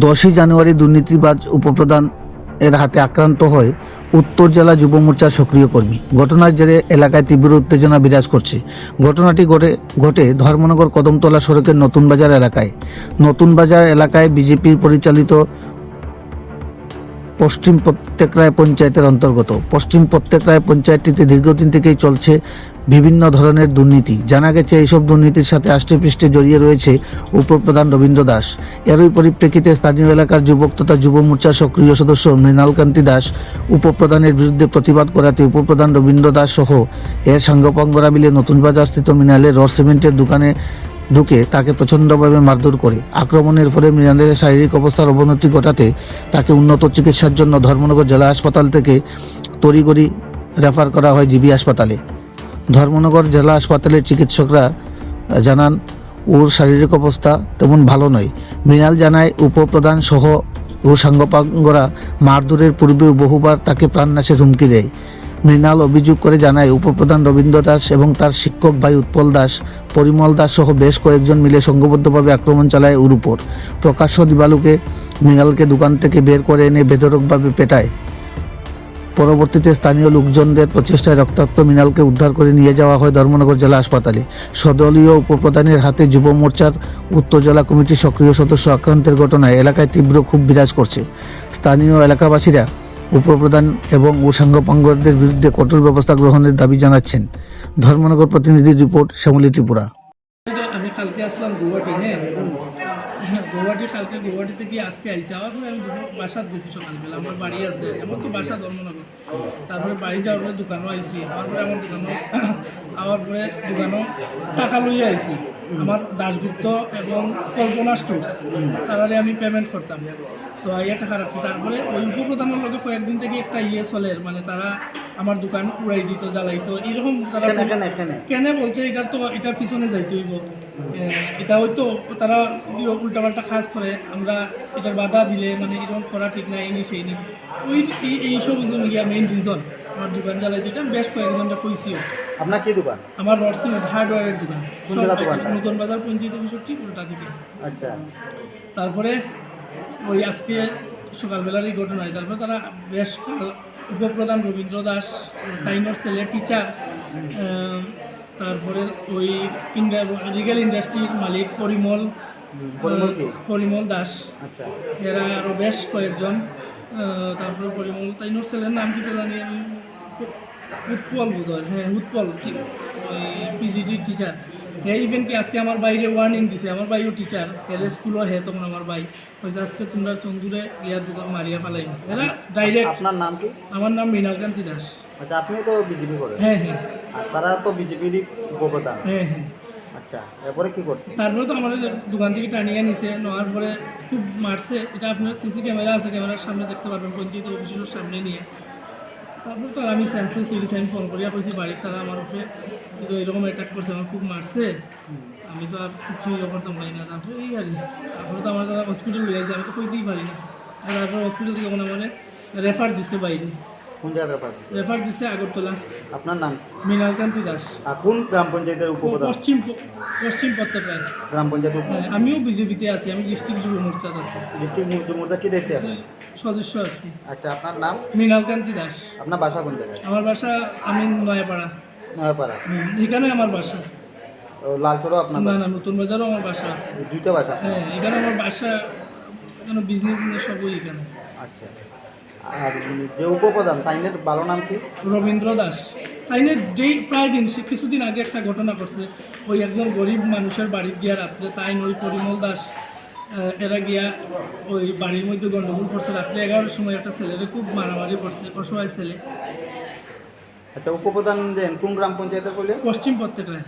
10ই জানুয়ারি দুর্নীতিবাজ উপপ্রধান এর হাতে আক্রান্ত হয় উত্তর জেলা যুব মোর্চার সক্রিয় কর্মী। ঘটনার জেরে এলাকায় তীব্র উত্তেজনা বিরাজ করছে। ঘটনাটি ঘটে ধর্মনগর কদমতলা সড়কের নতুন বাজার এলাকায়। নতুন বাজার এলাকায় বিজেপির পরিচালিত পশ্চিম প্রত্যেকরায় পঞ্চায়েতের অন্তর্গত পশ্চিম প্রত্যেকরায় পঞ্চায়েতটিতে দীর্ঘদিন থেকেই চলছে বিভিন্ন ধরনের দুর্নীতি। জানা গেছে এইসব দুর্নীতির সাথে আষ্টেপৃষ্ঠে জড়িয়ে রয়েছে উপপ্রধান রবীন্দ্র দাস। এরই পরিপ্রেক্ষিতে স্থানীয় এলাকার যুবক তথা যুব মোর্চার সক্রিয় সদস্য মৃণালকান্তি দাস উপপ্রধানের বিরুদ্ধে প্রতিবাদ করাতে উপপ্রধান রবীন্দ্র দাস সহ এর সাঙ্গপাঙ্গরা মিলে নতুন বাজার স্থিত মৃণালের রড সিমেন্টের দোকানে ঢুকে তাকে প্রচণ্ডভাবে মারধর করে। আক্রমণের ফলে মৃণালের শারীরিক অবস্থার অবনতি ঘটাতে তাকে উন্নত চিকিৎসার জন্য ধর্মনগর জেলা হাসপাতাল থেকে তড়িঘড়ি রেফার করা হয় জিবি হাসপাতালে। ধর্মনগর জেলা হাসপাতালের চিকিৎসকরা জানান ওর শারীরিক অবস্থা তেমন ভালো নয়। মৃণাল জানায় উপপ্রধান সহ ও সাঙ্গপাঙ্গরা মারধরের পূর্বেও বহুবার তাকে প্রাণনাশের হুমকি দেয়। মৃণাল অভিযোগ করে জানায় উপপ্রধান রবীন্দ্র দাস এবং তার শিক্ষক ভাই উৎপল দাস, পরিমল দাস সহ বেশ কয়েকজন মিলে সংঘবদ্ধভাবে আক্রমণ চালায় ওর উপর। প্রকাশ্য দিবালোকে মৃণালকে দোকান থেকে বের করে এনে বেধড়কভাবে পেটায়। পরবর্তীতে স্থানীয় লোকজনদের প্রচেষ্টায় রক্তাক্ত মৃণালকে উদ্ধার করে নিয়ে যাওয়া হয় ধর্মনগর জেলা হাসপাতালে। সদলীয় উপপ্রধানের হাতে যুব মোর্চার উত্তর জেলা কমিটির সক্রিয় সদস্য আক্রান্তের ঘটনায় এলাকায় তীব্র ক্ষোভ বিরাজ করছে। স্থানীয় এলাকাবাসীরা উপপ্রধান এবং ও সাঙ্গপাঙ্গদের বিরুদ্ধে কঠোর ব্যবস্থা গ্রহণের দাবি জানাচ্ছেন। ধর্মনগর প্রতিনিধির রিপোর্ট, শ্যামলী ত্রিপুরা। আমি কালকে আসলাম গুয়াহাটি। গুয়াহাটি থেকে আজকে আইসি। আবার পরে আমি বাসাত গেছি সকালবেলা। আমার বাড়ি আছে, আমার তো বাসা ধর্মনগর। তারপরে বাড়ি যাওয়ার পরে দোকানও আইসি। আবার পরে আমার দোকানও টাকা লইয়া আইসি। আমার দাশগুপ্ত এবং কল্পনা স্টোর্স তারারে আমি পেমেন্ট করতাম, তো আইয়া টাকা রাখছি। তারপরে ওই উপপ্রধানের লগে কয়েকদিন থেকে একটা চলে, মানে তারা আমার দোকান উড়াই দিত, জ্বালাইতো, এরকম তারা কেন বলছে এটার পিছনে যাইতে হইব। এটা হয়তো তারা উল্টাপাল্টা কাজ করে, আমরা এটার বাধা দিলে মানে এরকম করা ঠিক না, এনি সেই নি এইসব মেইন রিজন আমার দোকান জ্বালাইতো। এটা বেশ কয়েকজনটা কইছিও। আপনার কি দোকান? আমার রড সিমেন্ট হার্ডওয়্যারের দোকান, নতুন বাজার পঞ্চায়েত অফিসের ঠিক উল্টা দিকে। আচ্ছা, তারপরে ওই আজকে সকালবেলার এই ঘটনায় তারপরে তারা বেশ উপপ্রধান রবীন্দ্র দাস, টাইনার ছেলে টিচার, তারপরে ওই রিগেল ইন্ডাস্ট্রির মালিক পরিমল দাস, আচ্ছা, এরা আরও বেশ কয়েকজন। তারপরে পরিমল তাইনোর ছেলের নাম কি জানি আমি, উৎপল বোধ হয়, হ্যাঁ উৎপল, ওই পিজিটির টিচার। হ্যাঁ, ইভেন কি আজকে আমার বাইরে ওয়ার্নিং দিছে। আমার বাইও টিচার, এর স্কুলও হে, তখন আমার ভাই হয়েছে আজকে তোমরা চন্দুরে ইয়ার দোকান মারিয়া ফেলাইনি। এরা ডাইরেক্ট। আপনার নাম কি? আমার নাম মৃণালকান্তি দাস। আচ্ছা, আপনি তো বিজেপি করেন? হ্যাঁ হ্যাঁ। আর তারা তো বিজেপিরই উপপ্রধান? হ্যাঁ হ্যাঁ। আচ্ছা, এরপরে কি করছে? তারপরে তো আমাদের দোকান থেকে টানিয়ে নিছে, নেওয়ার পরে খুব মারছে। এটা আপনার সিসি ক্যামেরা আছে, ক্যামেরার সামনে দেখতে পারবেন, পঞ্চায়েত অফিসের সামনে নিয়ে। তারপর তো আমি সেন্সলেস হয়ে গেছি। আমি ফোন করিয়া কইছি বাড়ির, তারা আমার উপরে কিন্তু এরকম অ্যাটাক করছে, আমার খুব মারছে। আমি তো আর কিছু করতাম পারি না। তারপরে এই আর তারপরে তো আমার তারা হসপিটাল হয়ে যাচ্ছে, আমি তো কইতেই পারি না। আর তারপরে হসপিটাল থেকে যখন আমার রেফার দিচ্ছে বাইরে। কোন জায়গায় রেফার দিচ্ছে আগরতলা। আপনার নাম? মৃণালকান্তি দাস। আর কোন গ্রাম পঞ্চায়েতের উপপ্রধান? পশ্চিম প্রত্যেকরায় গ্রাম পঞ্চায়েত। আমিও বিজেপিতে আছি, আমি ডিস্ট্রিক্ট যুব মোর্চাত আছি। ডিস্ট্রিক্ট যুব মোর্চা কি দেখতে আছেন? সদস্য আছি। আচ্ছা, আপনার নাম? মৃণালকান্তি দাস। আপনার বাসা কোন জায়গায়? আমার বাসা আমি নয়াপাড়া। নয়াপাড়া? এখানে আমার বাসা। লালচরও আপনার? না, নতুন বাজারও আমার বাসা আছে। দুইটা বাসা? হ্যাঁ, এখানে আমার বাসা, এখানে বিজনেস সবই এখানে। আচ্ছা, আর যে উপপ্রধান তাইনের ভালো নাম কি? রবীন্দ্র দাস। তাইনের যেই প্রায় দিন, সে কিছুদিন আগে একটা ঘটনা করছে, ওই একজন গরিব মানুষের বাড়িতে গিয়া রাত্রে তাইন ওই পরিমল দাস এরা গিয়া ওই বাড়ির মধ্যে গন্ডগোল করছে। রাত্রে 11টার সময় একটা ছেলেরে খুব মারামারি করছে, অসহায় ছেলে। আচ্ছা, উপপ্রধান কোন গ্রাম পঞ্চায়েতে বললেন? পশ্চিম প্রত্যেকটায়।